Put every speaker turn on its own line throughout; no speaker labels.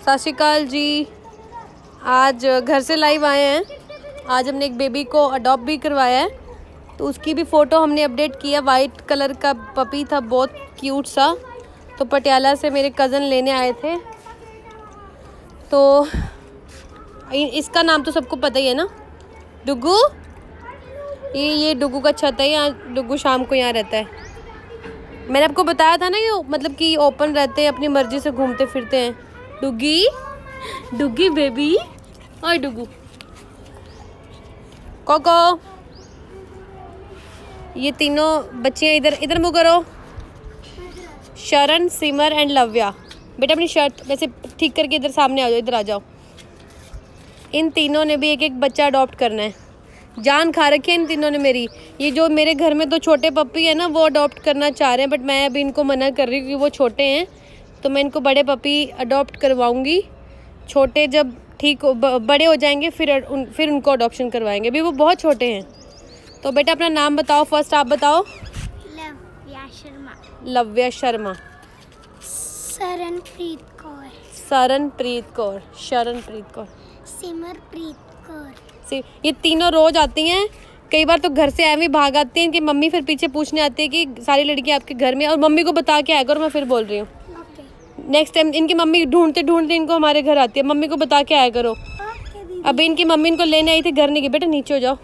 सत श्री अकाल जी। आज घर से लाइव आए हैं। आज हमने एक बेबी को अडॉप्ट भी करवाया है, तो उसकी भी फ़ोटो हमने अपडेट किया। वाइट कलर का पपी था, बहुत क्यूट सा। तो पटियाला से मेरे कज़न लेने आए थे। तो इसका नाम तो सबको पता ही है ना, डुगू। ये डुगू का छत है, यहाँ डुगू शाम को यहाँ रहता है। मैंने आपको बताया था ना, ये मतलब कि ओपन रहते हैं, अपनी मर्जी से घूमते फिरते हैं। डुगी, डुगी बेबी और डुगू कोको, ये तीनों बच्चियाँ इधर इधर मुँह करो। शरण, सिमर एंड लव्या। बेटा अपनी शर्ट वैसे ठीक करके इधर सामने आ जाओ, इधर आ जाओ। इन तीनों ने भी एक एक बच्चा अडॉप्ट करना है। जान खा रखी है इन तीनों ने मेरी। ये जो मेरे घर में 2 छोटे पप्पी है ना, वो अडॉप्ट करना चाह रहे हैं, बट मैं अभी इनको मना कर रही हूँ क्योंकि वो छोटे हैं। तो मैं इनको बड़े पपी अडॉप्ट करवाऊँगी। छोटे जब ठीक बड़े हो जाएंगे फिर उनको अडॉप्शन करवाएंगे। अभी वो बहुत छोटे हैं। तो बेटा अपना नाम बताओ, फर्स्ट आप बताओ।
लव्या शर्मा।
लव्या शर्मा।
शरणप्रीत कौर।
शरणप्रीत कौर। शरणप्रीत कौर।
सिमरप्रीत कौर।
ये तीनों रोज आती हैं। कई बार तो घर से आए हुए भाग आती हैं इनकी मम्मी, फिर पीछे पूछने आती है कि सारी लड़कियां आपके घर में, और मम्मी को बता के आया करो। मैं फिर बोल रही हूँ, नेक्स्ट टाइम इनकी मम्मी ढूंढते ढूंढते इनको हमारे घर आती है। मम्मी को बता के आया करो। अभी इनकी मम्मी इनको लेने आई थी, घर नहीं गई। बेटा नीचे हो जाओ।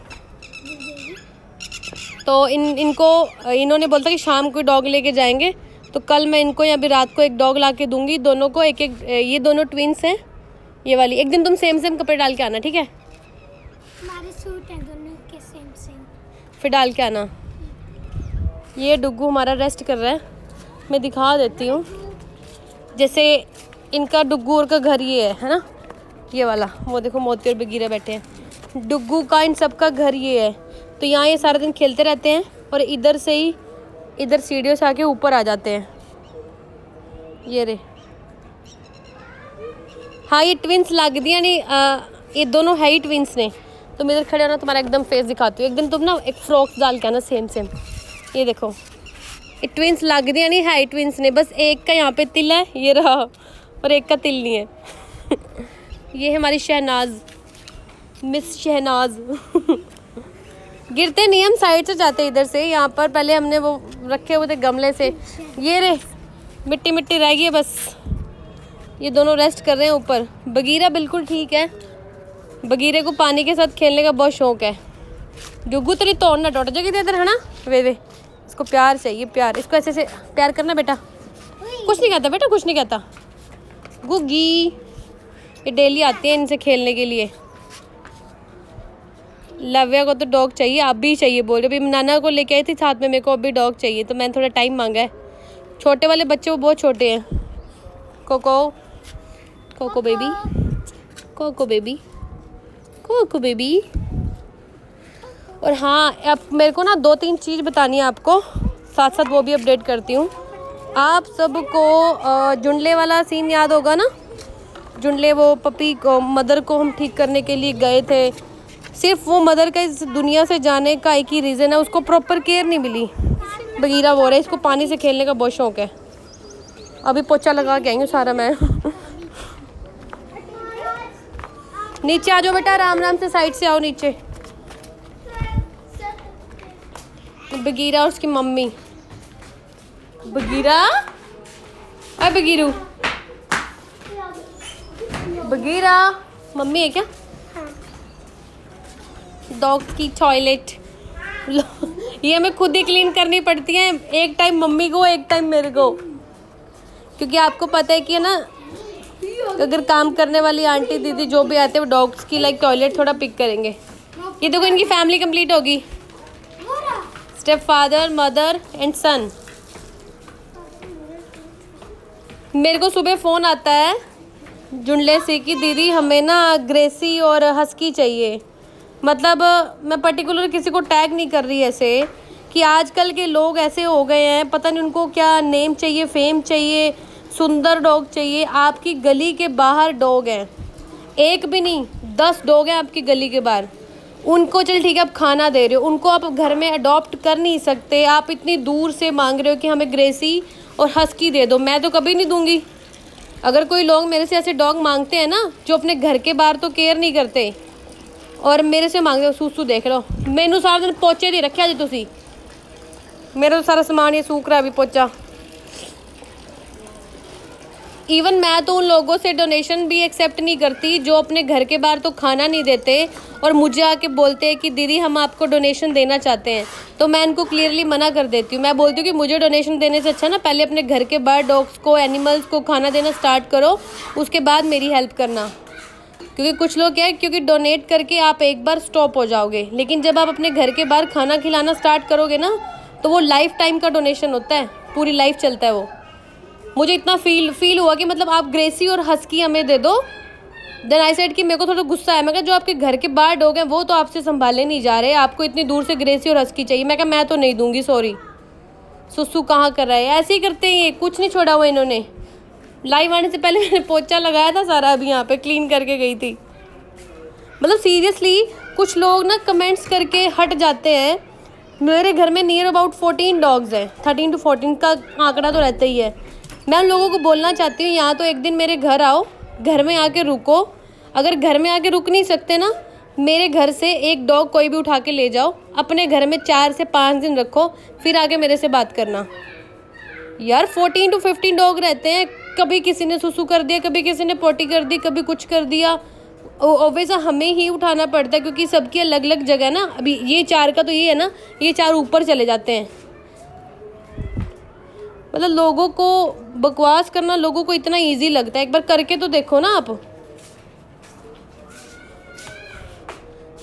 तो इन्होंने बोलता कि शाम को डॉग लेके जाएंगे। तो कल मैं इनको या अभी रात को एक डॉग ला के दूंगी दोनों को। एक ये दोनों ट्विंस हैं, ये वाली। एक दिन तुम सेम कपड़े डाल के आना, ठीक है?
हमारे सूट हैं दोनों के सेम।
फिर डाल के आना। ये डुग्गू हमारा रेस्ट कर रहा है, मैं दिखा देती हूँ। जैसे इनका डुग्गू और का घर ये है ना, ये वाला। वो देखो मोती और बगीरा बैठे हैं। डुग्गू का इन सब का घर ये है। तो यहाँ ये सारा दिन खेलते रहते हैं और इधर से ही इधर सीढ़ियों से आके ऊपर आ जाते हैं। ये रे, हाँ ये ट्विंस लग दिया नहीं, ये दोनों है ही ट्विंस ने। तुम इधर खड़े हो ना, तुम्हारा एकदम फेस दिखाती हूँ। एक दिन तुम ना एक फ्रॉक्स डाल के आना सेम। ये देखो, ये ट्विंस लग दिया नहीं, है ट्विंस ने। बस एक का यहाँ पे तिल है, ये रहा, और एक का तिल नहीं है। ये है हमारी शहनाज, मिस शहनाज। गिरते नहीं, हम साइड से जाते इधर से। यहाँ पर पहले हमने वो रखे हुए थे गमले से। ये रे, मिट्टी मिट्टी रह गई है बस। ये दोनों रेस्ट कर रहे हैं ऊपर। बगीरा बिल्कुल ठीक है। बगीरे को पानी के साथ खेलने का बहुत शौक है। डुगू तेरी तोड़ ना टूट जाएगी इधर, है ना? वे इसको प्यार चाहिए, प्यार। इसको ऐसे से प्यार करना बेटा। कुछ नहीं कहता बेटा, कुछ नहीं कहता। गुगी, ये डेली आती है इनसे खेलने के लिए। लव्या को तो डॉग चाहिए, आप भी चाहिए बोल रहे। अभी नाना को लेके आई थी साथ में, मेरे को अभी डॉग चाहिए, तो मैंने थोड़ा टाइम मांगा है। छोटे वाले बच्चे वो बहुत छोटे हैं। Coco, coco baby, coco baby, coco baby. और हाँ, अब मेरे को ना 2-3 चीज़ बतानी है आपको, साथ साथ वो भी अपडेट करती हूँ। आप सबको जुंडले वाला सीन याद होगा ना? जुंडले, वो पपी को, मदर को हम ठीक करने के लिए गए थे। सिर्फ वो मदर का इस दुनिया से जाने का एक ही रीज़न है, उसको प्रॉपर केयर नहीं मिली। बगीरा बोल रहा है, इसको पानी से खेलने का बहुत शौक है। अभी पोछा लगा के आएंगे सारा मैं। नीचे आ जाओ बेटा, आराम से साइड से आओ नीचे। बगीरा और उसकी मम्मी। बगीरा, अरे बगीरू, बगीरा मम्मी है क्या? डॉग्स की टॉयलेट ये हमें खुद ही क्लीन करनी पड़ती है। एक टाइम मम्मी को, एक टाइम मेरे को, क्योंकि आपको पता है कि ना, अगर काम करने वाली आंटी दीदी जो भी आते हैं वो डॉग्स की लाइक टॉयलेट थोड़ा पिक करेंगे। ये देखो इनकी फैमिली कंप्लीट होगी। स्टेप फादर, मदर एंड सन। मेरे को सुबह फ़ोन आता है जुंडले से कि दीदी हमें ना ग्रेसी और हस्की चाहिए। मतलब मैं पर्टिकुलर किसी को टैग नहीं कर रही ऐसे, कि आजकल के लोग ऐसे हो गए हैं, पता नहीं उनको क्या नेम चाहिए, फेम चाहिए, सुंदर डॉग चाहिए। आपकी गली के बाहर डॉग हैं, एक भी नहीं 10 डॉग हैं आपकी गली के बाहर। उनको चल ठीक है आप खाना दे रहे हो, उनको आप घर में अडॉप्ट कर नहीं सकते। आप इतनी दूर से मांग रहे हो कि हमें ग्रेसी और हस्की दे दो। मैं तो कभी नहीं दूंगी। अगर कोई लोग मेरे से ऐसे डॉग मांगते हैं ना जो अपने घर के बाहर तो केयर नहीं करते और मेरे से मांगते हो, सूसू देख लो। मैनू सारा दिन पोचे दे रखे अज तुसी, मेरा तो सारा सामान ये सूख रहा है अभी पोचा। इवन मैं तो उन लोगों से डोनेशन भी एक्सेप्ट नहीं करती जो अपने घर के बाहर तो खाना नहीं देते और मुझे आके बोलते हैं कि दीदी हम आपको डोनेशन देना चाहते हैं, तो मैं इनको क्लियरली मना कर देती हूँ। मैं बोलती हूँ कि मुझे डोनेशन देने से अच्छा ना पहले अपने घर के बाहर डॉग्स को, एनिमल्स को खाना देना स्टार्ट करो, उसके बाद मेरी हेल्प करना। क्योंकि कुछ लोग क्या है, क्योंकि डोनेट करके आप एक बार स्टॉप हो जाओगे, लेकिन जब आप अपने घर के बाहर खाना खिलाना स्टार्ट करोगे ना तो वो लाइफ टाइम का डोनेशन होता है, पूरी लाइफ चलता है वो। मुझे इतना फील हुआ कि मतलब आप ग्रेसी और हस्की हमें दे दो। देन आई सेड कि मेरे को थोड़ा गुस्सा है, मैं कहा जो आपके घर के बाहर डॉग हैं वो तो आपसे संभाले नहीं जा रहे, आपको इतनी दूर से ग्रेसी और हस्की चाहिए। मैं कहा मैं तो नहीं दूंगी, सॉरी। सुसु कहाँ कर रहा है, ऐसे ही करते हैं ये, कुछ नहीं छोड़ा हुआ इन्होंने। लाइव आने से पहले मैंने पोछा लगाया था सारा, अभी यहाँ पे क्लीन करके गई थी। मतलब सीरियसली कुछ लोग ना कमेंट्स करके हट जाते हैं। मेरे घर में नियर अबाउट 14 डॉग्स हैं, 13 to 14 का आंकड़ा तो रहता ही है। मैं उन लोगों को बोलना चाहती हूँ यहाँ तो एक दिन मेरे घर आओ, घर में आके रुको। अगर घर में आके रुक नहीं सकते ना, मेरे घर से एक डॉग कोई भी उठा के ले जाओ, अपने घर में 4 से 5 दिन रखो, फिर आके मेरे से बात करना। यार 14 to 15 डॉग रहते हैं, कभी किसी ने सुसु कर दिया, कभी किसी ने पोटी कर दी, कभी कुछ कर दिया, ऑब्वियसली हमें ही उठाना पड़ता है क्योंकि सबकी अलग अलग जगह ना। अभी ये 4 का तो ये है ना, ये 4 ऊपर चले जाते हैं। मतलब लोगों को बकवास करना लोगों को इतना इजी लगता है, एक बार करके तो देखो ना आप।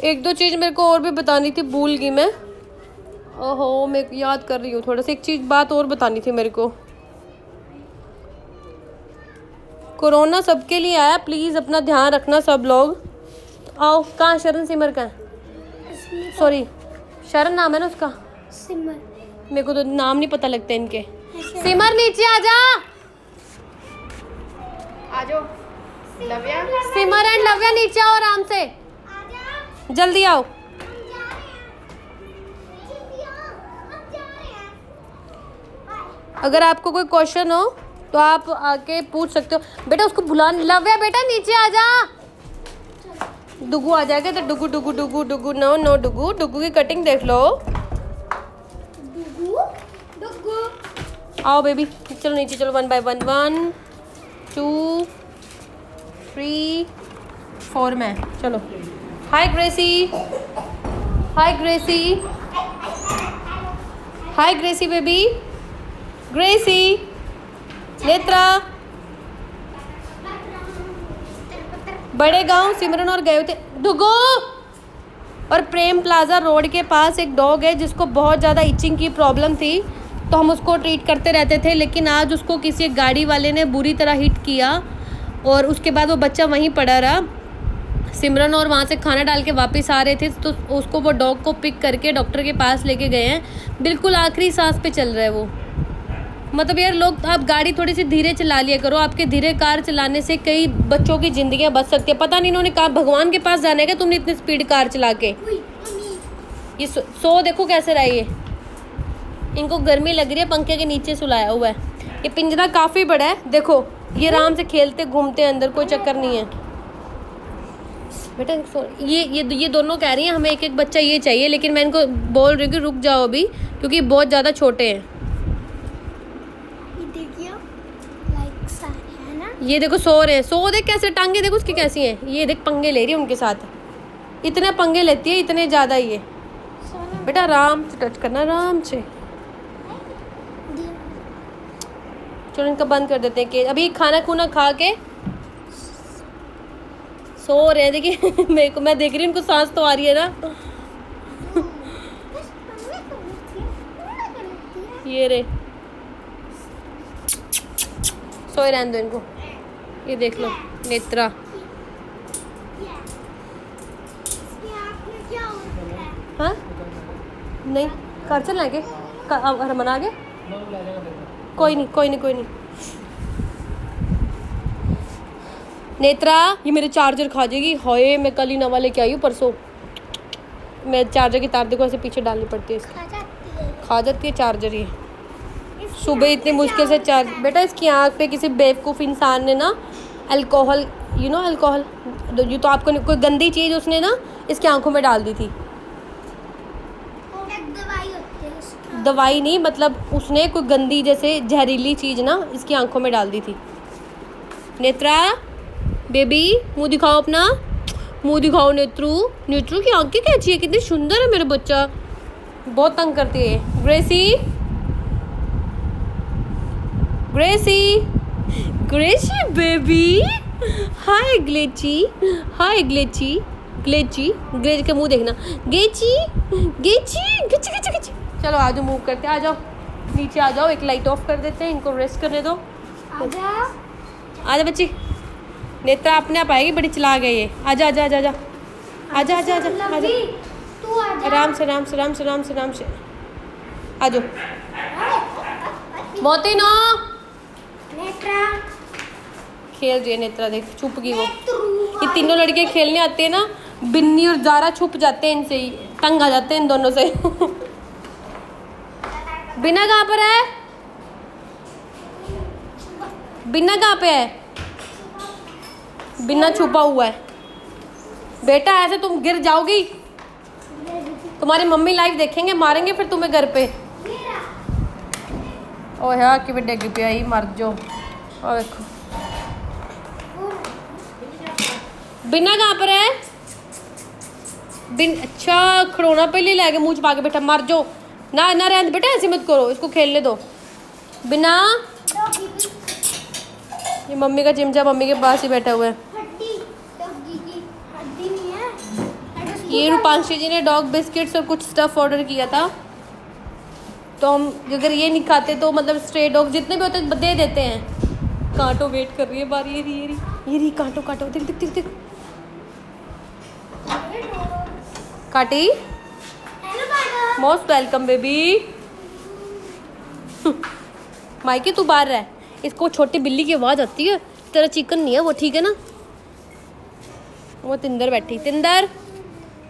एक दो चीज़ मेरे को और भी बतानी थी, भूल गई मैं। ओहो, मैं याद कर रही हूँ थोड़ा सा, एक चीज़ बात और बतानी थी मेरे को। कोरोना सबके लिए आया, प्लीज़ अपना ध्यान रखना सब लोग। आओ, कहाँ शरण सिमर का है, सॉरी शरण नाम है ना उसका,
सिमर।
मेरे को तो नाम नहीं पता लगते इनके। सिमर नीचे आ जा,
आ जाओ लव्या।
सिमर एंड लव्या नीचे आओ आराम से, जल्दी आओ। अगर आपको कोई क्वेश्चन हो तो आप आके पूछ सकते हो। बेटा उसको बुला, लव्या बेटा नीचे आ जा। डुगू आ जाएगा तो डुगू डुगू डुगू डुगू, नो नो डुगू, डुगू की कटिंग देख लो।
डुगू डुगू।
आओ बेबी, चलो नीचे चलो, 1 by 1, 1 2 3 4 में चलो। हाय ग्रेसी, हाय ग्रेसी, हाय ग्रेसी बेबी, ग्रेसी, नेत्रा। बड़े गांव सिमरन और गए थे डुगू। और प्रेम प्लाजा रोड के पास एक डॉग है जिसको बहुत ज़्यादा इचिंग की प्रॉब्लम थी, तो हम उसको ट्रीट करते रहते थे। लेकिन आज उसको किसी गाड़ी वाले ने बुरी तरह हिट किया और उसके बाद वो बच्चा वहीं पड़ा रहा। सिमरन और वहाँ से खाना डाल के वापस आ रहे थे तो उसको, वो डॉग को पिक करके डॉक्टर के पास लेके गए हैं। बिल्कुल आखिरी सांस पे चल रहा है वो। मतलब यार लोग, आप गाड़ी थोड़ी सी धीरे चला लिया करो, आपके धीरे कार चलाने से कई बच्चों की जिंदगियां बच सकती है। पता नहीं इन्होंने कहा भगवान के पास जाने का, तुमने इतनी स्पीड कार चला के। ये सो देखो कैसे रहा ये, इनको गर्मी लग रही है, पंखे के नीचे सुलाया हुआ है। ये पिंजरा काफ़ी बड़ा है, देखो ये आराम से खेलते घूमते हैं अंदर, कोई चक्कर नहीं है। बेटा ये दोनों कह रही हैं हमें एक एक बच्चा ये चाहिए, लेकिन मैं इनको बोल रही हूँ कि रुक जाओ अभी, क्योंकि बहुत ज़्यादा छोटे हैं। ये देखो सो रहे हैं, सो देख कैसे, टांगे देखो उसकी कैसी हैं। ये देख पंगे ले रही है उनके साथ, इतने पंगे लेती है, इतने ज़्यादा। ये बेटा आराम से टच करना, आराम से। चलो इनका बंद कर देते हैं कि अभी खाना खूना खा के सो रहे हैं। देखिए मेरे को, मैं देख रही हूँ उनको सांस तो आ रही है ना। ये रे, सोए रहने दो इनको। ये देख लो नेत्रा, हाँ नहीं कार चल आगे, हरमन आगे, कोई नहीं कोई नहीं कोई नहीं। नेत्रा ये मेरे चार्जर खा जाएगी। हाय मैं कल ही नवा लेके आई हूँ, परसों। मैं चार्जर की तार देखो ऐसे पीछे डालनी पड़ती है इसकी, खा जाती है चार्जर। ये सुबह इतनी मुश्किल से चार्ज। बेटा इसकी आँख पे किसी बेवकूफ़ इंसान ने ना अल्कोहल, अल्कोहल, जो तो आपको कोई गंदी चीज़ उसने ना इसकी आंखों में डाल दी थी।
दवाई होती है उसकी।
दवाई नहीं, मतलब उसने कोई गंदी जैसे जहरीली चीज़ ना इसकी आंखों में डाल दी थी। नेत्रा बेबी मुंह दिखाओ अपना, मुंह दिखाओ नेत्रू। नेत्रू की आंखें कैसी है, कितनी सुंदर है मेरा बच्चा। बहुत तंग करती है। ग्रेसी ग्रेसी ग्रेसी बेबी, हाय ग्लेची, हाय ग्लेची, ग्लेची ग्लेची का मुंह देखना। गेची गेची गिची गिची गिची। चलो आ जाओ, मूव करते, आ जाओ नीचे आ जाओ। एक लाइट ऑफ कर देते हैं, इनको रेस्ट करने दो। आजा बच्ची। नेत्रा अपने आप आएगी, बड़ी चला गई ये। आजा आजा आजा आजा आजा आजा आजा आजा,
तू आजा।
आराम से आराम से आराम से आराम से आराम से आ जाओ। मोती नो
नेत्रा
खेल रही है। नेत्रा देख छुप गई वो। ये तीनों लड़के खेलने आते हैं ना, बिन्नी और ज़ारा छुप जाते हैं इनसे ही, तंग आ जाते हैं इन दोनों से। बिना कहाँ पर है? बिना कहाँ पे है? बिना छुपा हुआ है। बेटा ऐसे तुम गिर जाओगी, तुम्हारी मम्मी लाइव देखेंगे, मारेंगे फिर तुम्हें घर पे। ओह यार कि डिग पे आई, मर जाओ। और देखो बिना कहाँ पर है? अच्छा खिलौना पहले ले गए मुँह छुपा के। बेटा मर जाओ ना, ना रहने बेटा, ऐसे मत करो, इसको खेलने दो। बिना ये मम्मी का चिमचा मम्मी के पास ही बैठा हुआ है। ये रूपांशी जी ने डॉग बिस्किट्स और कुछ स्टफ ऑर्डर किया था, तो हम अगर ये नहीं खाते तो मतलब स्ट्रे डॉग जितने भी होते हैं दे देते हैं। कांटो वेट कर रही है बारी, ये रही कांटो कांटो, देख देख देख देख काटी। Most welcome baby. माइके तू बाहर रह, इसको छोटी बिल्ली की आवाज़ आती है। तेरा चिकन नहीं है वो, ठीक है ना? वो तिंदर बैठी, तिंदर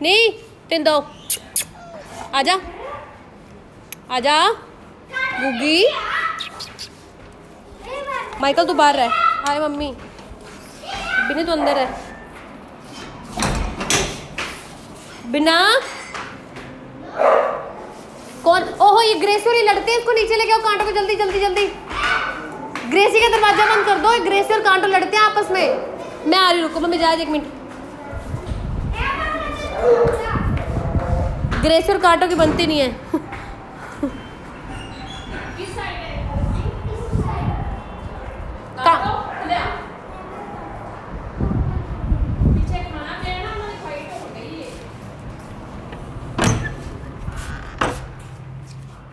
नहीं, तिंदो आजा आजा गुगी। माइकल तू बाहर रह। हाय मम्मी। बिना तो अंदर है। बिना कौन? ओहो ये ग्रेसी और ये लड़ते हैं, इसको नीचे लेके आओ कांटो को, जल्दी जल्दी जल्दी। ग्रेसी का दरवाजा बंद कर दो, ग्रेसी और कांटो लड़ते हैं आपस में। मैं आ रही, रुको मम्मी, जा 1 मिनट। ग्रेसी और कांटो की बनती नहीं है।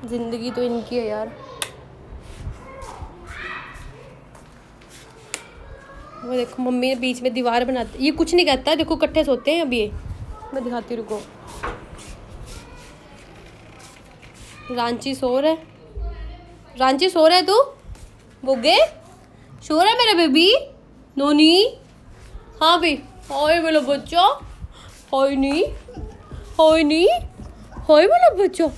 जिंदगी तो इनकी है यार। वो देखो मम्मी ने बीच में दीवार बनाती, ये कुछ नहीं कहता है, देखो इकट्ठे सोते हैं। अभी ये मैं दिखाती हूँ, रुको। रांची सो रहा है, रांची सो रहा है तू? बुग्गे सो रहा है मेरा बेबी? नोनी हाँ भी, हाय मेरा बच्चा, हाय नी, हाय नी, हाय मेरा बच्चा।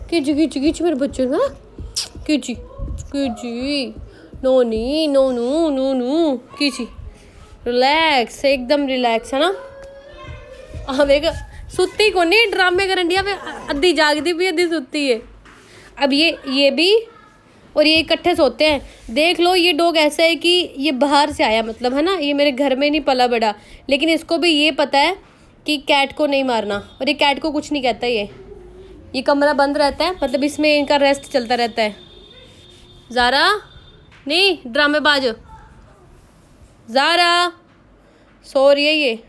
किची किची किची मेरे बच्चे ना, किची किची, नोनी नोनू नोनू, किची। रिलैक्स, एकदम रिलैक्स है ना। हाँ देख सुत्ती को नहीं, ड्रामे करंडिया में अद्धी जागती भी अद्धी सुत्ती है। अब ये भी और ये इकट्ठे सोते हैं। देख लो ये डॉग ऐसा है कि ये बाहर से आया, मतलब है ना, ये मेरे घर में नहीं पला बड़ा, लेकिन इसको भी ये पता है कि कैट को नहीं मारना, और ये कैट को कुछ नहीं कहता। ये कमरा बंद रहता है, मतलब इसमें इनका रेस्ट चलता रहता है। ज़ारा नहीं, ड्रामेबाज ज़ारा सो रही है। ये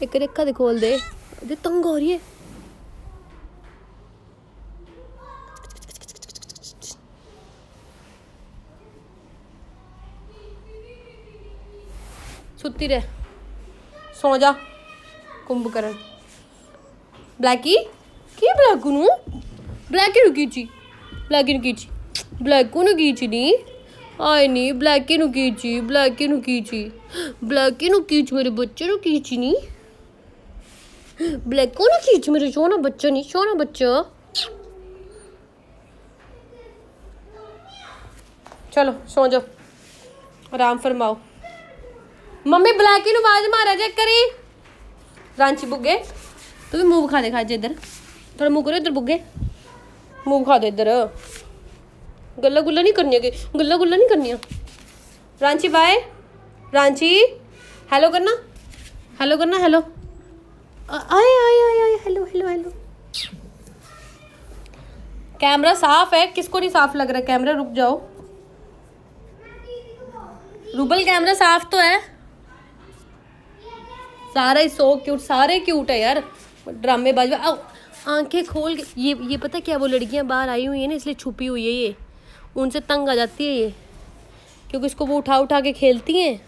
एक रेखा दे खोल दे, तंग हो रही है। सुती रह, सो जा कुंभकर्ण। ब्लैकी की ब्लैकू नु, ब्लैकी नु कीची, ब्लैकी नु कीची, ब्लैकू नु कीची नी, आए नी ब्लैकी नु कीची, ब्लैकी नु कीची, ब्लैकी नु कीच मेरे बच्चे नु कीची नी, ब्लैकू नु कीच मेरे सोना बच्चा नी, सोना बच्चा। चलो सो जाओ, आराम फरमाओ। मम्मी ब्लैकी नु आवाज मारा चेक करी। रांची बुग्गे तू भी मुंह खा दे, खा इधर थोड़ा मुंह करो, इधर बुग्गे मुंह खा दे इधर। गल्ला गुल्ला नहीं करनी है, गल्ला गुल्ला नहीं करनी है। रांची बाय, रांची हेलो करना, हेलो करना, हेलो आए आए आए आए, हेलो हेलो हेलो। कैमरा साफ है, किसको नहीं साफ लग रहा है कैमरा? रुक जाओ रूबल, कैमरा साफ तो है। सारा ही सो क्यूट, सारे क्यूट है यार, ड्रामेबाज। आंखें खोल के ये पता क्या, वो लड़कियां बाहर आई हुई है ना, इसलिए छुपी हुई है ये, उनसे तंग आ जाती है ये, क्योंकि इसको वो उठा उठा के खेलती हैं।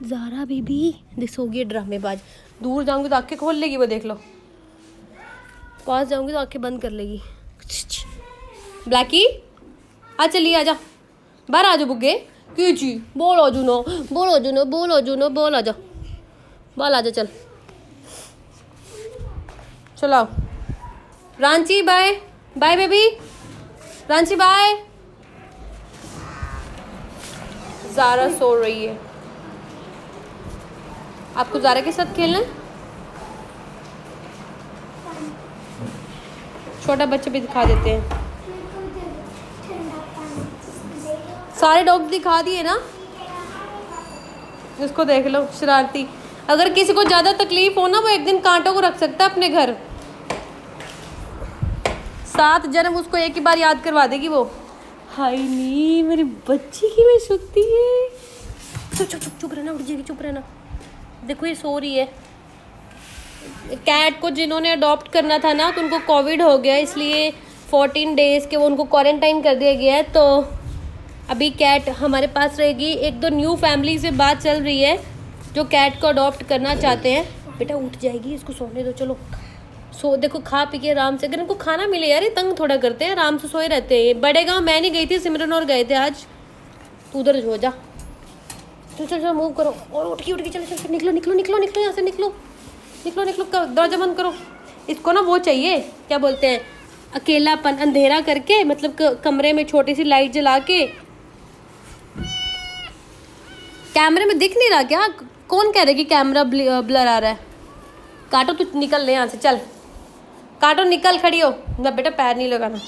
ज़ारा बेबी दिसोगी ड्रामेबाज। दूर जाऊंगी तो आंखें खोल लेगी वो, देख लो। पास जाऊंगी तो आंखें बंद कर लेगी। ब्लैकी आ, चलिए आजा, बाहर आ जाओ बुग्गे की जी, बोल आ जू नो, बोल आ जू नो, बोल आ जू नो, बोल आ जा, बोल आ जा, चल चलो। Ranchi bye bye baby, Ranchi bye. Zara सो रही है। आपको ज़ारा के साथ खेलना है? छोटा बच्चा भी दिखा देते हैं। सारे डॉग दिखा दिए ना, इसको देख लो शरारती। अगर किसी को ज़्यादा तकलीफ हो ना, वो एक दिन कांटों को रख सकता है अपने घर। 7 जन्म उसको एक ही बार याद करवा देगी वो। हाय नी मेरी बच्ची की में सुती है। चुप चुप चुप चुप रहना, उठ जाएगी, चुप रहना। देखो ये सो रही है। कैट को जिन्होंने अडॉप्ट करना था ना, तो उनको कोविड हो गया, इसलिए 14 डेज़ के वो उनको क्वारंटाइन कर दिया गया है। तो अभी कैट हमारे पास रहेगी। 1-2 न्यू फैमिली से बात चल रही है जो कैट को अडॉप्ट करना चाहते हैं। बेटा उठ जाएगी, इसको सोने दो, चलो सो। देखो खा पी के आराम से, अगर इनको खाना मिले यार, ये तंग थोड़ा करते हैं, आराम से सोए रहते हैं। बड़े गाँव मैं नहीं गई थी, सिमरन और गए थे आज। तू उधर हो जा, चलो चलो चलो मूव करो, और उठ के चलो चलो, निकलो निकलो निकलो निकलो यहाँ से, निकलो निकलो निकलो, दरवाजा बंद करो। इसको ना वो चाहिए, क्या बोलते हैं, अकेलापन, अंधेरा करके, मतलब कमरे में छोटी सी लाइट जला के। कैमरे में दिख नहीं रहा क्या? कौन कह रहा है कि कैमरा ब्लर आ रहा है? काटो, तू निकल ले यहाँ से, चल काटो, निकल, खड़ी हो ना बेटा, पैर नहीं लगाना।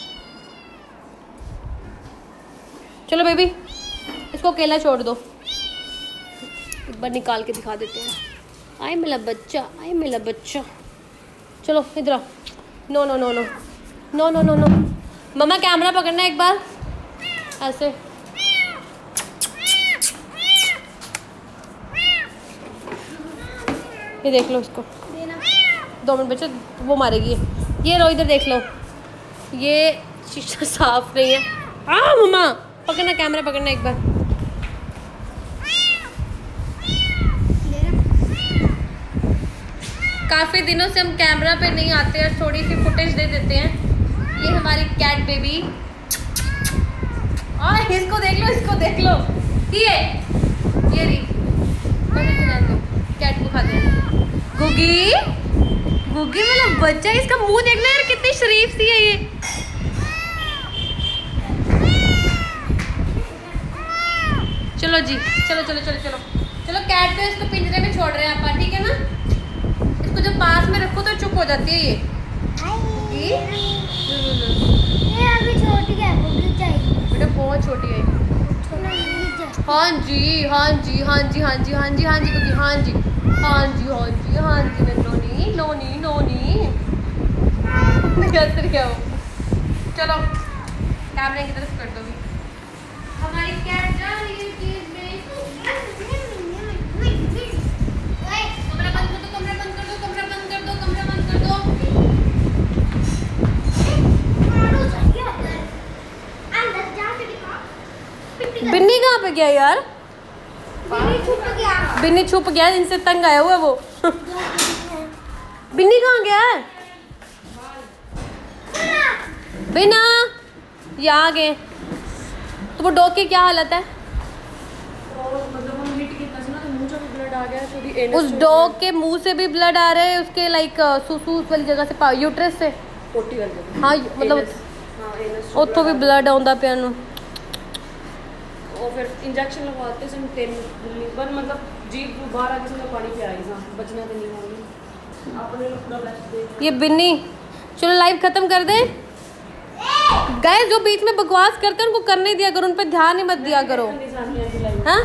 चलो बेबी, इसको अकेला छोड़ दो, एक बार निकाल के दिखा देते हैं। आई मेरा बच्चा, आई मेरा बच्चा। चलो इधर आओ। No no no no no no no no, mamma camera पकड़ना एक बार ऐसे। ये देख लो इसको, 2 मिनट बच्चे, वो मारेगी। ये लो इधर देख लो, ये शीशा साफ नहीं है। मम्मा पकड़ना, कैमरा पकड़ना एक बार। काफ़ी दिनों से हम कैमरा पे नहीं आते और थोड़ी सी फुटेज दे देते हैं। ये हमारी कैट बेबी, और इसको देख लो, इसको देख लो, ये रही, कैट को खाते हैं। गुगी गुगी मेरा बच्चा, इसका मुंह देख लो यार, कितनी शरीफ सी है ये। चलो जी, चलो चलो चलो चलो चलो, कैट को इसको पिंजरे में छोड़ रहे हैं आप, ठीक है ना? इसको जब पास में रखो तो चुप हो जाती है ये।
अभी छोटी है,
बेटा बहुत छोटी है। हाँ जी हाँ जी हाँ जी हाँ जी हाँ जी हाँ जी क्योंकि हाँ जी हाँ जी हाँ जी हाँ जी, नोनी नोनी नोनी कैसे क्या हो। चलो कैमरे की तरफ कर दो भी। हमारी कैट जा रही है चीज में। कमरा बंद कर दो, कमरा बंद कर दो, कमरा बंद कर दो, कमरा बंद कर दो। बिन्नी कहाँ पे गया यार? बिन्नी छुप गया, इनसे तंग आया हुआ वो। बिन्नी कहाँ गया है? बिना ये आ गए। तो वो डॉग की क्या हालत है? उस डॉग के मुंह से भी ब्लड आ रहे हैं, उसके लाइक सुसू वाली जगह से, यूट्रस से, हाँ मतलब ਉੱਥੋਂ ਵੀ ਬਲੱਡ ਆਉਂਦਾ ਪਿਆ ਨੂੰ।
ਉਹ ਫਿਰ ਇੰਜੈਕਸ਼ਨ ਲਗਵਾਤੇ ਸਨ 3 ਪਰ मतलब जीभ बाहर आके से पानी पियाई सा बचना तो नहीं होगी अपने लोग पूरा बेस्ट दे।
ये बिन्नी चलो लाइव खत्म कर दे। गाइस जो बीच में बकवास करते हैं उनको करने दिया करो, उन पे ध्यान ही मत दिया करो। हाँ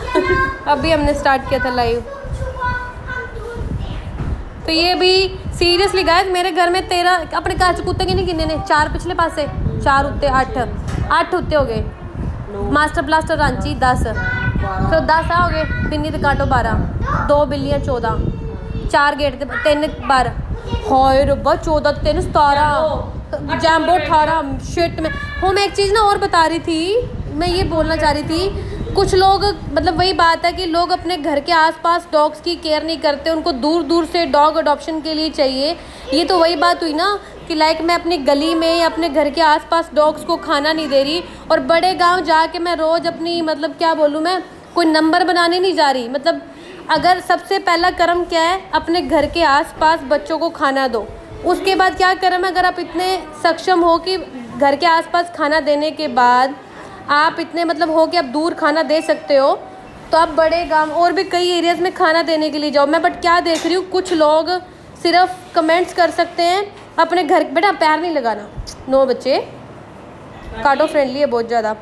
अभी हमने स्टार्ट किया था लाइव। तो ये भी सीरियसली गाइस मेरे घर में 13 अपने घर च कुत्ते किन्ने किन्ने ने 4 पिछले पासे 4 उत्ते 8 उत्ते हो गए। मास्टर ब्लास्टर रांची 10 तो 10 हो गए। बिन्नी ते काटो 12 2 बिल्लियाँ 14 4 गेट 3 12 हाय रब्बा 14 3 17 जैम्बो 18 शिट में हूँ। मैं एक चीज़ ना और बता रही थी, मैं ये बोलना चाह रही थी कुछ लोग मतलब वही बात है कि लोग अपने घर के आसपास डॉग्स की केयर नहीं करते, उनको दूर दूर से डॉग अडॉप्शन के लिए चाहिए। ये तो वही बात हुई ना कि लाइक मैं अपनी गली में या अपने घर के आसपास डॉग्स को खाना नहीं दे रही और बड़े गांव जाके मैं रोज़ अपनी मतलब क्या बोलूँ मैं कोई नंबर बनाने नहीं जा रही। मतलब अगर सबसे पहला कर्म क्या है, अपने घर के आसपास बच्चों को खाना दो। उसके बाद क्या कर्म है, अगर आप इतने सक्षम हो कि घर के आसपास खाना देने के बाद आप इतने मतलब हो कि आप दूर खाना दे सकते हो तो आप बड़े गांव और भी कई एरियाज़ में खाना देने के लिए जाओ। मैं बट क्या देख रही हूँ कुछ लोग सिर्फ कमेंट्स कर सकते हैं अपने घर। बेटा पैर नहीं लगाना, नो बच्चे काटो फ्रेंडली है बहुत ज़्यादा।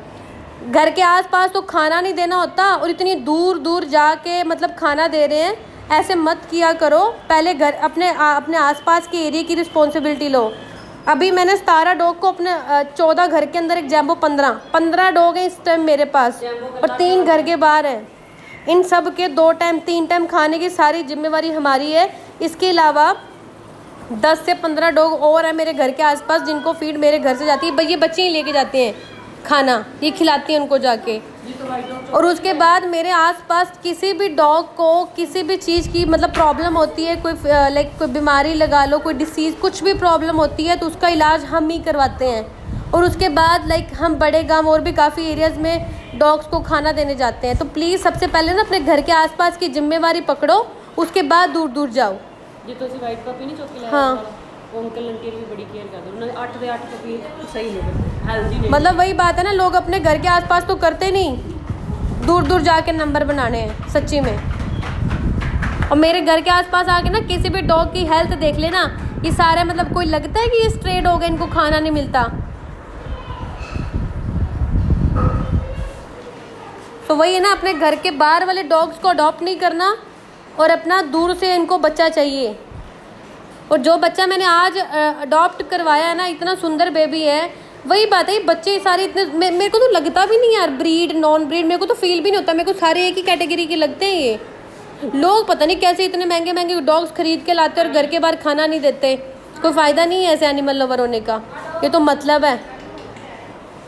घर के आसपास तो खाना नहीं देना होता और इतनी दूर दूर जाके मतलब खाना दे रहे हैं। ऐसे मत किया करो, पहले घर अपने आसपास के एरिया की रिस्पॉन्सिबिलिटी लो। अभी मैंने 17 डॉग को अपने 14 घर के अंदर एक जैम्बो 15 डॉग हैं इस टाइम मेरे पास और 3 घर के बाहर हैं। इन सब के 2 टाइम 3 टाइम खाने की सारी जिम्मेवारी हमारी है। इसके अलावा 10 से 15 डॉग और हैं मेरे घर के आसपास जिनको फीड मेरे घर से जाती है। ये बच्चे ही लेके जाते हैं खाना, ये खिलाती हैं उनको जाके। और उसके बाद मेरे आसपास किसी भी डॉग को किसी भी चीज़ की मतलब प्रॉब्लम होती है, कोई लाइक कोई बीमारी लगा लो, कोई डिसीज़ कुछ भी प्रॉब्लम होती है तो उसका इलाज हम ही करवाते हैं। और उसके बाद लाइक हम बड़े गांव और भी काफ़ी एरियाज़ में डॉग्स को खाना देने जाते हैं। तो प्लीज़ सबसे पहले ना अपने घर के आसपास की जिम्मेवारी पकड़ो, उसके बाद दूर दूर जाओ।
जी तो वाइट पपी नहीं चौकी लाया
हाँ
अंकल आंटी भी बड़ी केयर कर दो, उन्होंने 8 दे 8 पपी सही नहीं करते हेल्दी नहीं।
मतलब वही बात है ना, लोग अपने घर के आसपास तो करते नहीं, दूर दूर जाके नंबर बनाने हैं सच्ची में। और मेरे घर के आसपास आके ना किसी भी डॉग की हेल्थ देख लेना, ये सारे मतलब कोई लगता है कि ये स्ट्रे डॉग है इनको खाना नहीं मिलता। तो वही है ना, अपने घर के बाहर वाले डॉग्स को अडॉप्ट नहीं करना और अपना दूर से इनको बच्चा चाहिए। और जो बच्चा मैंने आज अडॉप्ट करवाया है ना, इतना सुंदर बेबी है। वही बात है, बच्चे सारे इतने मेरे को तो लगता भी नहीं यार ब्रीड नॉन ब्रीड, मेरे को तो फील भी नहीं होता। मेरे को सारे एक ही कैटेगरी के लगते हैं। ये लोग पता नहीं कैसे इतने महंगे महंगे डॉग्स खरीद के लाते और घर के बाहर खाना नहीं देते। कोई फ़ायदा नहीं है ऐसे एनिमल लवर होने का, ये तो मतलब है।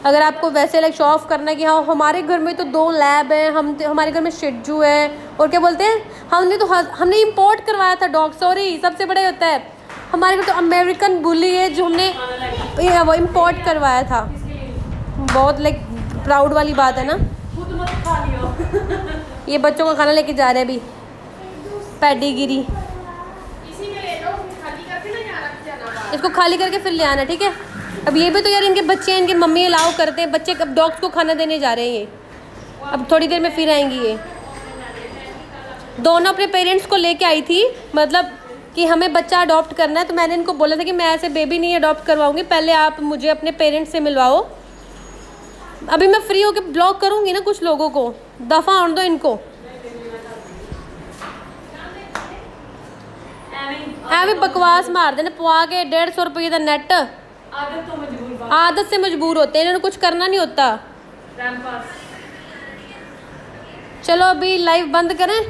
अगर आपको वैसे लाइक शो ऑफ करना है कि हाँ हमारे घर में तो 2 लैब हैं, हमारे घर में शिजू है और क्या बोलते हैं हमने इंपोर्ट करवाया था डॉग, सॉरी सबसे बड़ा होता है हमारे घर तो अमेरिकन बुली है जो हमने वो इंपोर्ट करवाया था। बहुत लाइक प्राउड वाली बात है ना। ये बच्चों का खाना लेके जा रहे हैं अभी, पेडिगिरी। इसको खाली करके फिर ले आना, ठीक है। अब ये भी तो यार इनके बच्चे हैं, इनके मम्मी अलाउ करते हैं, बच्चे कब डॉग्स को खाना देने जा रहे हैं। ये अब थोड़ी देर में फिर आएंगी। ये दोनों अपने पेरेंट्स को लेके आई थी, मतलब कि हमें बच्चा अडॉप्ट करना है। तो मैंने इनको बोला था कि मैं ऐसे बेबी नहीं अडॉप्ट करवाऊंगी, पहले आप मुझे अपने पेरेंट्स से मिलवाओ। अभी मैं फ्री होकर ब्लॉक करूंगी ना कुछ लोगों को, दफ़ा आने दो इनको। ऐवे बकवास मार देने पवा के 150 रुपये का नेट। आदत से मजबूर होते हैं, इन्होंने कुछ करना नहीं होता। चलो अभी लाइव बंद करें।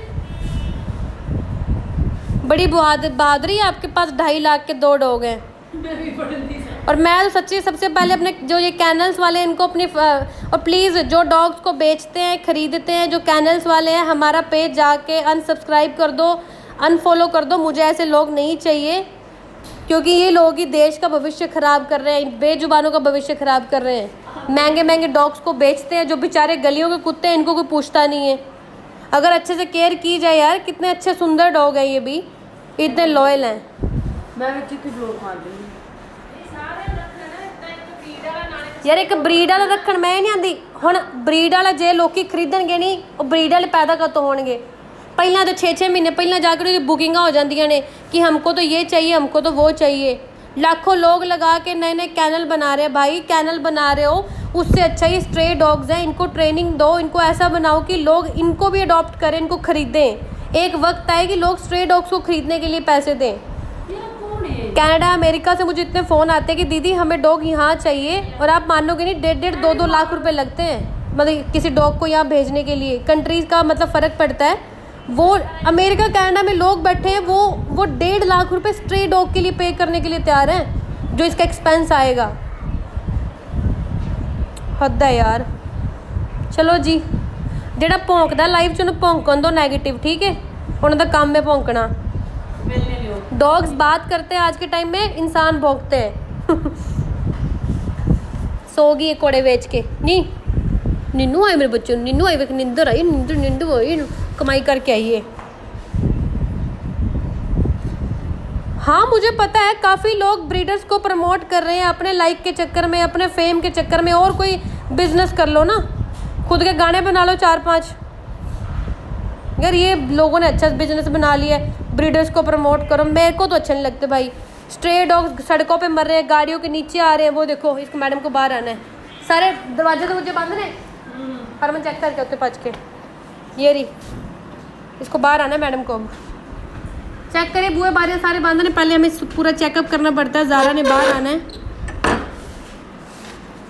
बड़ी बहादुरी है आपके पास, 2.5 लाख के 2 डॉग हैं। और मैं तो सच्ची सबसे पहले अपने जो ये कैनल्स वाले इनको अपनी और प्लीज़ जो डॉग्स को बेचते हैं ख़रीदते हैं, जो कैनल्स वाले हैं, हमारा पेज जाके अनसब्सक्राइब कर दो, अनफॉलो कर दो। मुझे ऐसे लोग नहीं चाहिए, क्योंकि ये लोग ही देश का भविष्य ख़राब कर रहे हैं, बेजुबानों का भविष्य ख़राब कर रहे हैं। महंगे महंगे डॉग्स को बेचते हैं, जो बेचारे गलियों के कुत्ते हैं, इनको कोई पूछता नहीं है। अगर अच्छे से केयर की जाए यार, कितने अच्छे सुंदर डॉग हैं, ये भी इतने लॉयल हैं।
मैं भी ब्लॉग मार दूँगी।
यार एक ब्रीड वाला रखण मैं नहीं आती हुण ब्रीड वाला जे लोग खरीदणगे नहीं वो ब्रीड वाले पैदा कदों होणगे पहला तो 6-6 महीने पहला जाकर बुकिंग हो जांदियां ने कि हमको तो ये चाहिए हमको तो वो चाहिए लाखों लोग लगा के नए नए कैनल बना रहे हैं भाई कैनल बना रहे हो उससे अच्छा ही स्ट्रे डॉग्स हैं इनको ट्रेनिंग दो इनको ऐसा बनाओ कि लोग इनको भी अडॉप्ट करें इनको खरीदें एक वक्त आए कि लोग स्ट्रे डॉग्स को खरीदने के लिए पैसे दें कनाडा अमेरिका से मुझे इतने फ़ोन आते हैं कि दीदी हमें डॉग यहाँ चाहिए और आप मानोगे नहीं 1.5-2 लाख रुपए लगते हैं मतलब किसी डॉग को यहाँ भेजने के लिए कंट्रीज़ का मतलब फ़र्क पड़ता है वो अमेरिका कनाडा में लोग बैठे हैं वो 1.5 लाख रुपए स्ट्रे डॉग के लिए पे करने के लिए तैयार हैं जो इसका एक्सपेंस आएगा हद है यार चलो जी जेड़ा भौंकदा लाइफ च उन्हें भौंकन दो नेगेटिव ठीक है उन्होंने काम है भौंकना डॉग्स बात करते हैं आज के टाइम में इंसान भौंकते हैं सो गई कोड़े बेच के नहीं नीनू आए मेरे बच्चों नीनू आई वेख नींदर आई नींदर आई कमाई करके आई है हाँ मुझे पता है काफ़ी लोग ब्रीडर्स को प्रमोट कर रहे हैं अपने लाइक के चक्कर में अपने फेम के चक्कर में और कोई बिजनेस कर लो ना खुद के गाने बना लो 4-5 यार ये लोगों ने अच्छा बिजनेस बना लिया है ब्रीडर्स को प्रमोट करो मेरे को तो अच्छे नहीं लगते भाई स्ट्रे डॉग्स सड़कों पे मर रहे हैं गाड़ियों के नीचे आ रहे हैं वो देखो इसको मैडम को बाहर आना है सारे दरवाजे तो मुझे बंद ने हरमन चेक करके उत्ते पच के ये रही इसको बाहर आना है मैडम को चेक करिए बुए बारियाँ सारे बंद ने पहले हमें पूरा चेकअप करना पड़ता है ज़ारा ने बाहर आना है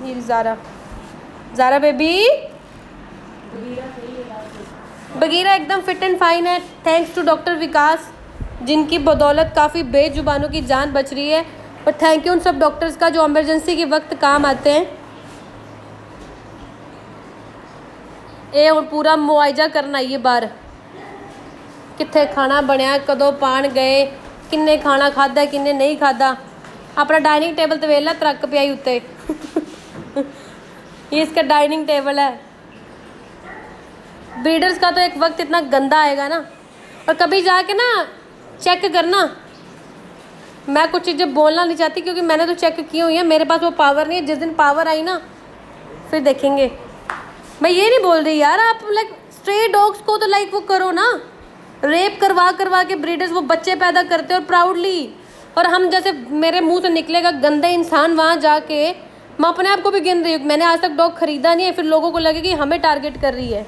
ये ज़ारा बेबी बगीरा एकदम फिट एंड फाइन है थैंक्स टू डॉक्टर विकास जिनकी बदौलत काफ़ी बेजुबानों की जान बच रही है और थैंक यू उन सब डॉक्टर्स का जो इमरजेंसी के वक्त काम आते हैं ये और पूरा मुआयजा करना ये बार कित्थे खाना बनया कदों पान गए किन्ने खाना खादा किन्ने नहीं खादा अपना डाइनिंग टेबल तो वेला त्रक पिया उत्ते ये इसका डाइनिंग टेबल है ब्रीडर्स का तो एक वक्त इतना गंदा आएगा ना और कभी जाके ना चेक करना मैं कुछ चीज़ें बोलना नहीं चाहती क्योंकि मैंने तो चेक की हुई है मेरे पास वो पावर नहीं है जिस दिन पावर आई ना फिर देखेंगे मैं ये नहीं बोल रही यार आप लाइक स्ट्रे डॉग्स को तो लाइक वो करो ना रेप करवा के ब्रीडर्स वो बच्चे पैदा करते हैं और प्राउडली और हम जैसे मेरे मुंह से निकलेगा गंदे इंसान वहाँ जाके मैं अपने आप को भी गिन रही हूँ मैंने आज तक डॉग खरीदा नहीं है फिर लोगों को लगे कि हमें टारगेट कर रही है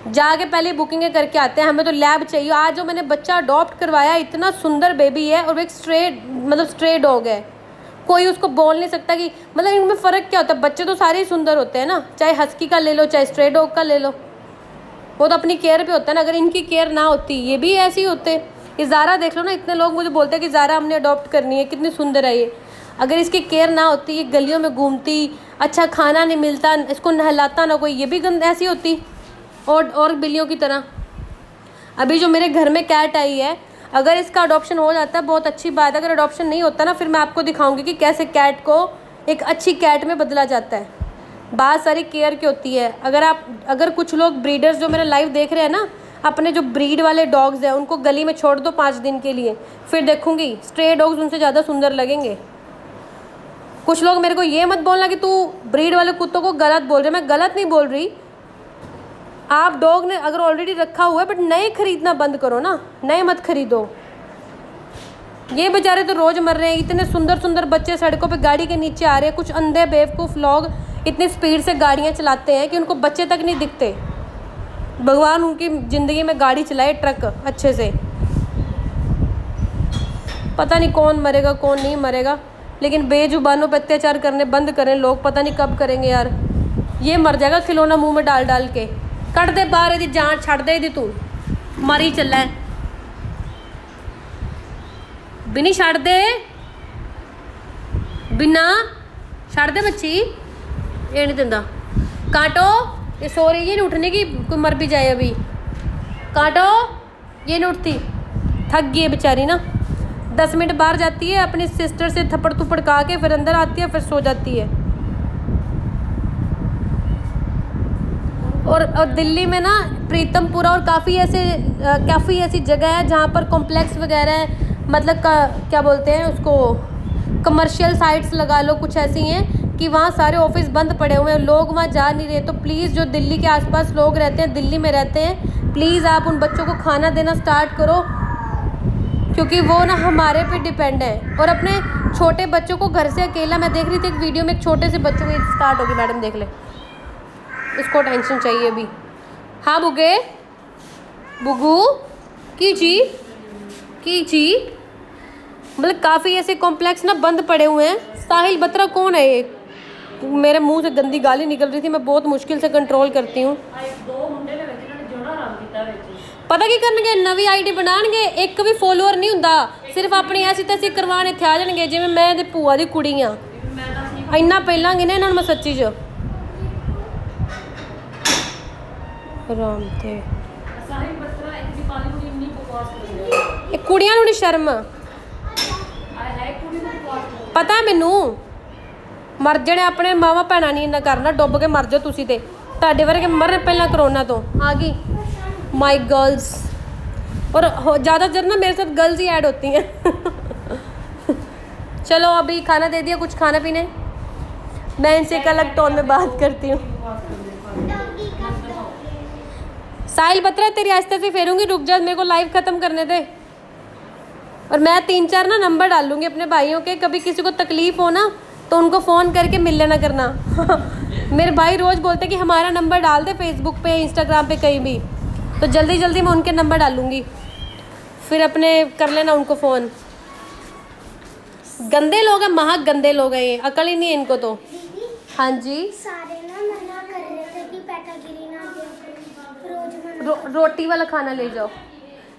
जाके पहले बुकिंगें करके आते हैं हमें तो लैब चाहिए आज जो मैंने बच्चा अडॉप्ट करवाया इतना सुंदर बेबी है और एक स्ट्रे डॉग है कोई उसको बोल नहीं सकता कि मतलब इनमें फ़र्क क्या होता है बच्चे तो सारे ही सुंदर होते हैं ना चाहे हस्की का ले लो चाहे स्ट्रे डॉग का ले लो वो तो अपनी केयर पे होता है ना अगर इनकी केयर ना होती ये भी ऐसे ही होते ये ज़ारा देख लो ना इतने लोग मुझे बोलते हैं कि ज़ारा हमने अडॉप्ट करनी है कितनी सुंदर है ये अगर इसकी केयर ना होती ये गलियों में घूमती अच्छा खाना नहीं मिलता इसको नहलाता ना कोई ये भी गंद ऐसी होती और बिल्लियों की तरह अभी जो मेरे घर में कैट आई है अगर इसका अडॉप्शन हो जाता है बहुत अच्छी बात है अगर अडॉप्शन नहीं होता ना फिर मैं आपको दिखाऊंगी कि कैसे कैट को एक अच्छी कैट में बदला जाता है बात सारी केयर की होती है अगर कुछ लोग ब्रीडर्स जो मेरा लाइव देख रहे हैं ना अपने जो ब्रीड वाले डॉग्स हैं उनको गली में छोड़ दो 5 दिन के लिए फिर देखूंगी स्ट्रे डॉग्स उनसे ज़्यादा सुंदर लगेंगे कुछ लोग मेरे को ये मत बोलना कि तू ब्रीड वाले कुत्तों को गलत बोल रहे मैं गलत नहीं बोल रही आप डॉग ने अगर ऑलरेडी रखा हुआ है बट नए खरीदना बंद करो ना नए मत खरीदो ये बेचारे तो रोज़ मर रहे हैं इतने सुंदर सुंदर बच्चे सड़कों पे गाड़ी के नीचे आ रहे हैं कुछ अंधे बेवकूफ़ लोग इतनी स्पीड से गाड़ियाँ चलाते हैं कि उनको बच्चे तक नहीं दिखते भगवान उनकी ज़िंदगी में गाड़ी चलाए ट्रक अच्छे से पता नहीं कौन मरेगा कौन नहीं मरेगा लेकिन बेजुबानों पर अत्याचार करने बंद करें लोग पता नहीं कब करेंगे यार ये मर जाएगा खिलौना मुंह में डाल डाल के कट दे बाहर यदि जान छड़ दे तू मरी चला है बिनी छड़ दे बिना छड़ दे बच्ची ये नहीं दिंदा काटो ये सो रही है नहीं उठने की कोई मर भी जाए अभी काटो ये नहीं उठती थक गई है बेचारी ना 10 मिनट बाहर जाती है अपनी सिस्टर से थप्पड़ थुप्पड़ खा के फिर अंदर आती है फिर सो जाती है और दिल्ली में ना प्रीतमपुरा और काफ़ी ऐसी जगह है जहाँ पर कॉम्प्लेक्स वगैरह है मतलब क्या बोलते हैं उसको कमर्शियल साइट्स लगा लो कुछ ऐसी हैं कि वहाँ सारे ऑफिस बंद पड़े हुए हैं, लोग वहाँ जा नहीं रहे। तो प्लीज़ जो दिल्ली के आसपास लोग रहते हैं, दिल्ली में रहते हैं, प्लीज़ आप उन बच्चों को खाना देना स्टार्ट करो, क्योंकि वो ना हमारे पे डिपेंड है। और अपने छोटे बच्चों को घर से अकेला, मैं देख रही थी एक वीडियो में, एक छोटे से बच्चों को स्टार्ट होगी, मैडम देख ले, इसको टेंशन चाहिए अभी। हाँ बुगे बुगू की जी मतलब काफ़ी ऐसे कॉम्प्लेक्स ना बंद पड़े हुए हैं। साहिल बत्रा कौन है ये? मेरे मुंह से गंदी गाली निकल रही थी, मैं बहुत मुश्किल से कंट्रोल करती हूँ। पता की करनगे, नवी आईडी बनाएंगे, एक भी फॉलोअर नहीं होंदा, सिर्फ अपनी ऐसी तैसी करवाने थे आ जाएंगे, जिवें मैं ते भूआ दी कुड़ी हाँ। इन्ना पहलांगी ना इन्होंने मैं सच्ची च राम थे कुड़ियां नूं नहीं शर्म पता है मैनू। मर जने अपने मावा भैन नहीं इन्ना करना, डुब के मर जाओ तुसी ते, तुहाडे वर्गे मरन पहला करोना तो आ गई माई गर्ल्स। और ज़्यादातर ना मेरे साथ गर्ल्स ही ऐड होती हैं। चलो अभी खाना दे दिया, कुछ खाना पीने, मैं इनसे एक अलग टोन में बात करती हूँ। साहिल बत्रा तेरी आस्ते से फेरूंगी, रुक जा, मेरे को लाइव ख़त्म करने दे। और मैं 3-4 ना नंबर डालूंगी अपने भाइयों के, कभी किसी को तकलीफ़ हो ना तो उनको फ़ोन करके मिल लेना करना। मेरे भाई रोज़ बोलते कि हमारा नंबर डाल दे फेसबुक पे, इंस्टाग्राम पे, कहीं भी, तो जल्दी जल्दी मैं उनके नंबर डालूंगी, फिर अपने कर लेना उनको फ़ोन। गंदे लोग हैं, महा गंदे लोग हैं ये, अकल ही नहीं है इनको तो। हाँ जी
सारे ना मना कर रहे थे कि पैटागिरी ना दे, रोज
रोटी वाला खाना ले जाओ,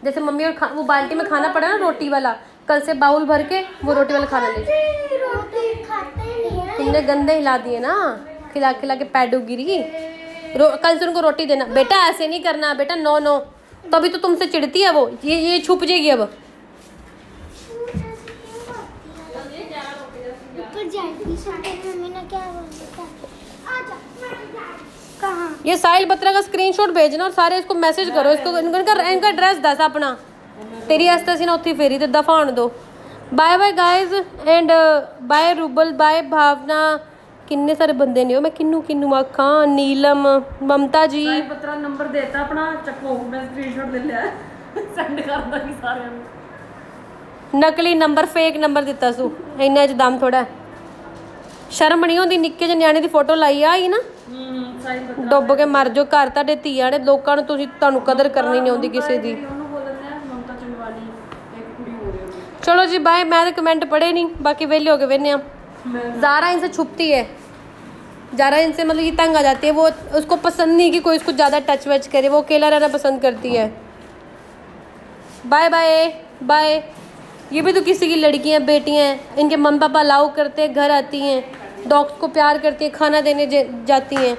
जैसे मम्मी और वो बाल्टी में खाना पड़ा ना रोटी वाला, कल से बाउल भर के वो रोटी वाला खाना ले जाओ।
रोटी खाते ही नहीं है।
तुमने गंदे हिला दिए ना, खिला खिला के पैडोगिरी। कल से उनको रोटी देना बेटा, ऐसे नहीं करना बेटा, नो नो, तभी तो तुमसे चिढ़ती है वो, ये छुप जाएगी अब।
मम्मी ने क्या बोला? कहाँ?
ये साहिल बत्रा का स्क्रीनशॉट भेजना और सारे इसको मैसेज करो, इसको इनका एड्रेस दस अपना, तेरी आस्ते सी ना उत्थे फेरी ते दफा होने दो। Bye bye guys and bye Rubal, bye Bhavna, किन्ने सारे बंदे ने हो, मैं किन्नू आखा, नीलम, ममता जी।
पत्रा नंबर देता अपना, चको मैं स्क्रीनशॉट ले लिया, सेंड करदा कि सारे ਨੂੰ।
नकली नंबर, फेक नंबर दिता सू, इन्ना च दम थोड़ा शर्म नहीं होंदी, निक्के ਜਿਹੇ ਨਿਆਣੇ ਦੀ ਫੋਟੋ ਲਾਈ आई ना, डुब के मर जाओ, घर ਤੁਹਾਡੇ ਧੀਆਂ ਨੇ, ਲੋਕਾਂ ਨੂੰ ਤੁਹਾਨੂੰ कदर करनी नहीं आउंदी किसी दी। चलो जी बाय, मैं तो कमेंट पढ़े नहीं, बाकी वेले हो गए वेने। ज़ारा इनसे छुपती है, ज़ारा इनसे मतलब ये तंग आ जाती है, वो उसको पसंद नहीं कि कोई उसको ज़्यादा टच वच करे, वो अकेला रहना पसंद करती है। Bye bye bye. ये भी तो किसी की लड़कियां बेटियां हैं, इनके मम्मी पापा अलाउ करते हैं, घर आती हैं, डॉग्स को प्यार करती हैं, खाना देने जाती हैं।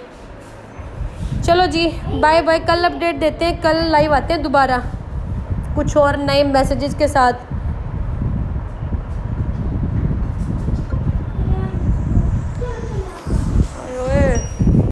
चलो जी बाय बाय, कल अपडेट देते हैं, कल लाइव आते हैं दोबारा कुछ और नए मैसेजेस के साथ।